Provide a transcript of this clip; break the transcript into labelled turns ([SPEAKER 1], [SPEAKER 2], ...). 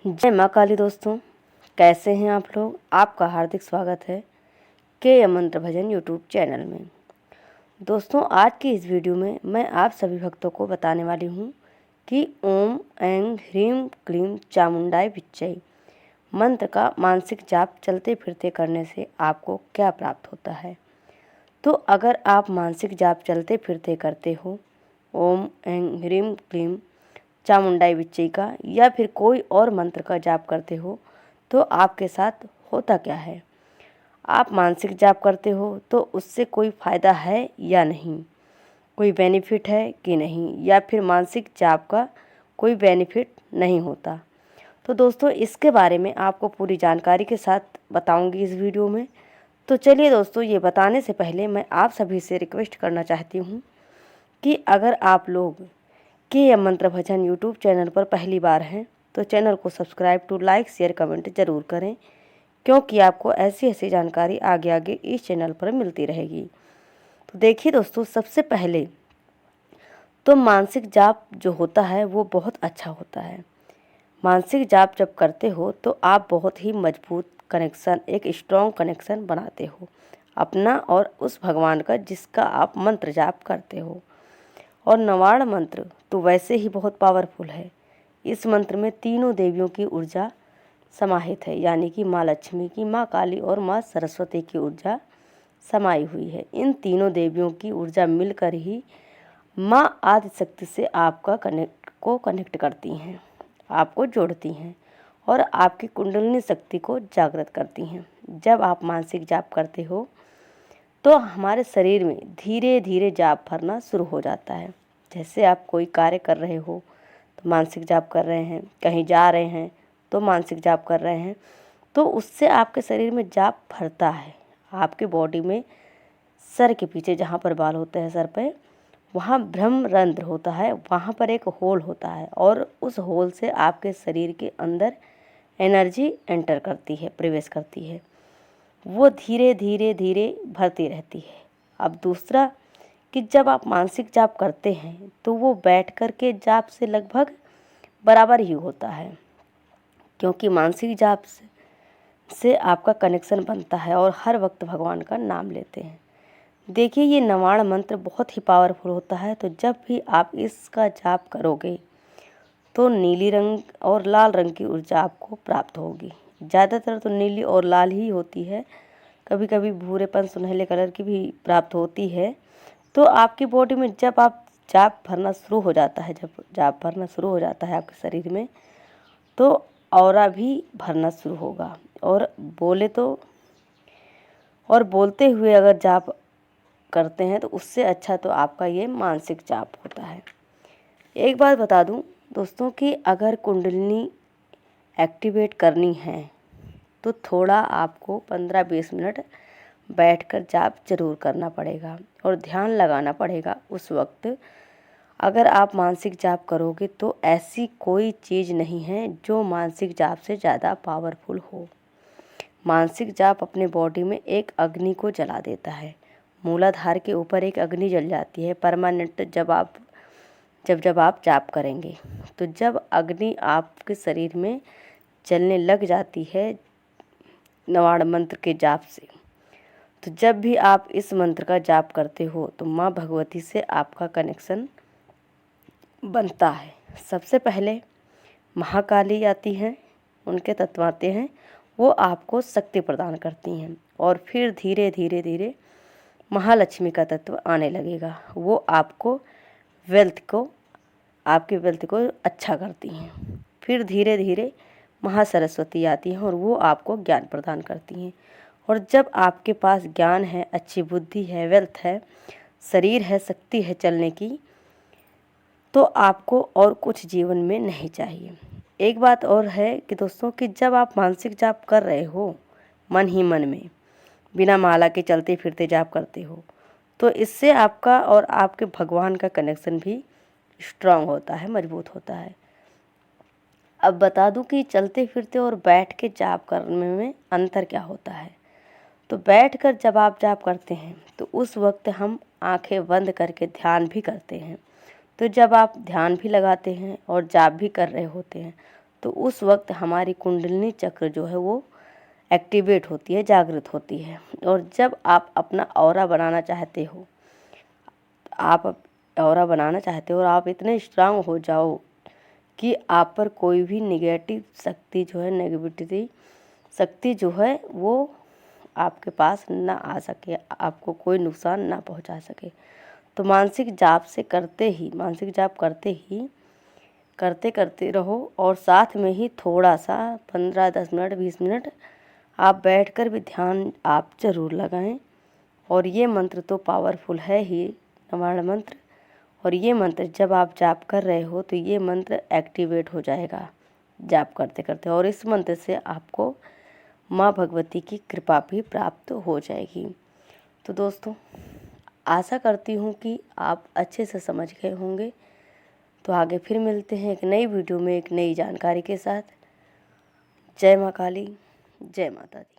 [SPEAKER 1] जय माँ काली दोस्तों, कैसे हैं आप लोग। आपका हार्दिक स्वागत है के मंत्र भजन यूट्यूब चैनल में। दोस्तों, आज की इस वीडियो में मैं आप सभी भक्तों को बताने वाली हूँ कि ओम ऐं ह्रीं क्लीं चामुंडाय विच्चै मंत्र का मानसिक जाप चलते फिरते करने से आपको क्या प्राप्त होता है। तो अगर आप मानसिक जाप चलते फिरते करते हो ओम ऐं ह्रीं क्लीं चामुंडाई विच्चै का या फिर कोई और मंत्र का जाप करते हो तो आपके साथ होता क्या है। आप मानसिक जाप करते हो तो उससे कोई फ़ायदा है या नहीं, कोई बेनिफिट है कि नहीं, या फिर मानसिक जाप का कोई बेनिफिट नहीं होता। तो दोस्तों, इसके बारे में आपको पूरी जानकारी के साथ बताऊंगी इस वीडियो में। तो चलिए दोस्तों, ये बताने से पहले मैं आप सभी से रिक्वेस्ट करना चाहती हूँ कि अगर आप लोग के मंत्र भजन यूट्यूब चैनल पर पहली बार हैं तो चैनल को subscribe to like share comment ज़रूर करें, क्योंकि आपको ऐसी ऐसी जानकारी आगे आगे इस चैनल पर मिलती रहेगी। तो देखिए दोस्तों, सबसे पहले तो मानसिक जाप जो होता है वो बहुत अच्छा होता है। मानसिक जाप जब करते हो तो आप बहुत ही मजबूत कनेक्शन, एक स्ट्रॉन्ग कनेक्शन बनाते हो अपना और उस भगवान का जिसका आप मंत्र जाप करते हो। और नवाड़ मंत्र तो वैसे ही बहुत पावरफुल है। इस मंत्र में तीनों देवियों की ऊर्जा समाहित है, यानी कि माँ लक्ष्मी की, माँ काली और माँ सरस्वती की ऊर्जा समाई हुई है। इन तीनों देवियों की ऊर्जा मिलकर ही माँ आदिशक्ति से आपका कनेक्ट करती हैं, आपको जोड़ती हैं और आपकी कुंडलिनी शक्ति को जागृत करती हैं। जब आप मानसिक जाप करते हो तो हमारे शरीर में धीरे धीरे जाप भरना शुरू हो जाता है। जैसे आप कोई कार्य कर रहे हो तो मानसिक जाप कर रहे हैं, कहीं जा रहे हैं तो मानसिक जाप कर रहे हैं, तो उससे आपके शरीर में जाप भरता है। आपके बॉडी में सर के पीछे जहाँ पर बाल होते हैं सर पे, वहाँ ब्रह्मरंध्र होता है, वहाँ पर एक होल होता है और उस होल से आपके शरीर के अंदर एनर्जी एंटर करती है, प्रवेश करती है। वो धीरे धीरे धीरे भरती रहती है। अब दूसरा कि जब आप मानसिक जाप करते हैं तो वो बैठ कर के जाप से लगभग बराबर ही होता है, क्योंकि मानसिक जाप से आपका कनेक्शन बनता है और हर वक्त भगवान का नाम लेते हैं। देखिए, ये नवाड़ मंत्र बहुत ही पावरफुल होता है। तो जब भी आप इसका जाप करोगे तो नीली रंग और लाल रंग की ऊर्जा आपको प्राप्त होगी। ज़्यादातर तो नीली और लाल ही होती है, कभी कभी भूरेपन सुनहले कलर की भी प्राप्त होती है। तो आपकी बॉडी में जब आप जाप भरना शुरू हो जाता है, जब जाप भरना शुरू हो जाता है आपके शरीर में, तो ऑरा भी भरना शुरू होगा। और बोलते हुए अगर जाप करते हैं तो उससे अच्छा तो आपका ये मानसिक जाप होता है। एक बात बता दूं दोस्तों कि अगर कुंडलिनी एक्टिवेट करनी है तो थोड़ा आपको 15-20 मिनट बैठकर जाप जरूर करना पड़ेगा और ध्यान लगाना पड़ेगा उस वक्त। अगर आप मानसिक जाप करोगे तो ऐसी कोई चीज़ नहीं है जो मानसिक जाप से ज़्यादा पावरफुल हो। मानसिक जाप अपने बॉडी में एक अग्नि को जला देता है। मूलाधार के ऊपर एक अग्नि जल जाती है परमानेंट जब आप जाप करेंगे। तो जब अग्नि आपके शरीर में जलने लग जाती है नवाड़ मंत्र के जाप से, तो जब भी आप इस मंत्र का जाप करते हो तो माँ भगवती से आपका कनेक्शन बनता है। सबसे पहले महाकाली आती हैं, उनके तत्व आते हैं, वो आपको शक्ति प्रदान करती हैं और फिर धीरे धीरे धीरे महालक्ष्मी का तत्व आने लगेगा। वो आपको आपके वेल्थ को अच्छा करती हैं। फिर धीरे धीरे महासरस्वती आती हैं और वो आपको ज्ञान प्रदान करती हैं। और जब आपके पास ज्ञान है, अच्छी बुद्धि है, वेल्थ है, शरीर है, शक्ति है चलने की, तो आपको और कुछ जीवन में नहीं चाहिए। एक बात और है कि दोस्तों कि जब आप मानसिक जाप कर रहे हो मन ही मन में, बिना माला के चलते फिरते जाप करते हो, तो इससे आपका और आपके भगवान का कनेक्शन भी स्ट्रांग होता है, मजबूत होता है। अब बता दूं कि चलते फिरते और बैठ के जाप करने में अंतर क्या होता है। तो बैठकर जब आप जाप करते हैं तो उस वक्त हम आंखें बंद करके ध्यान भी करते हैं। तो जब आप ध्यान भी लगाते हैं और जाप भी कर रहे होते हैं तो उस वक्त हमारी कुंडलिनी चक्र जो है वो एक्टिवेट होती है, जागृत होती है। और जब आप अपना ऑरा बनाना चाहते हो, और आप इतने स्ट्रांग हो जाओ कि आप पर कोई भी नेगेटिव शक्ति जो है, नेगेटिविटी शक्ति जो है वो आपके पास ना आ सके, आपको कोई नुकसान ना पहुंचा सके। तो मानसिक जाप करते करते रहो, और साथ में ही थोड़ा सा 15-10 मिनट 20 मिनट आप बैठकर भी ध्यान आप ज़रूर लगाएं। और ये मंत्र तो पावरफुल है ही, निवारण मंत्र। और ये मंत्र जब आप जाप कर रहे हो तो ये मंत्र एक्टिवेट हो जाएगा जाप करते करते, और इस मंत्र से आपको माँ भगवती की कृपा भी प्राप्त हो जाएगी। तो दोस्तों, आशा करती हूँ कि आप अच्छे से समझ गए होंगे। तो आगे फिर मिलते हैं एक नई वीडियो में एक नई जानकारी के साथ। जय माँ काली, जय माता दी।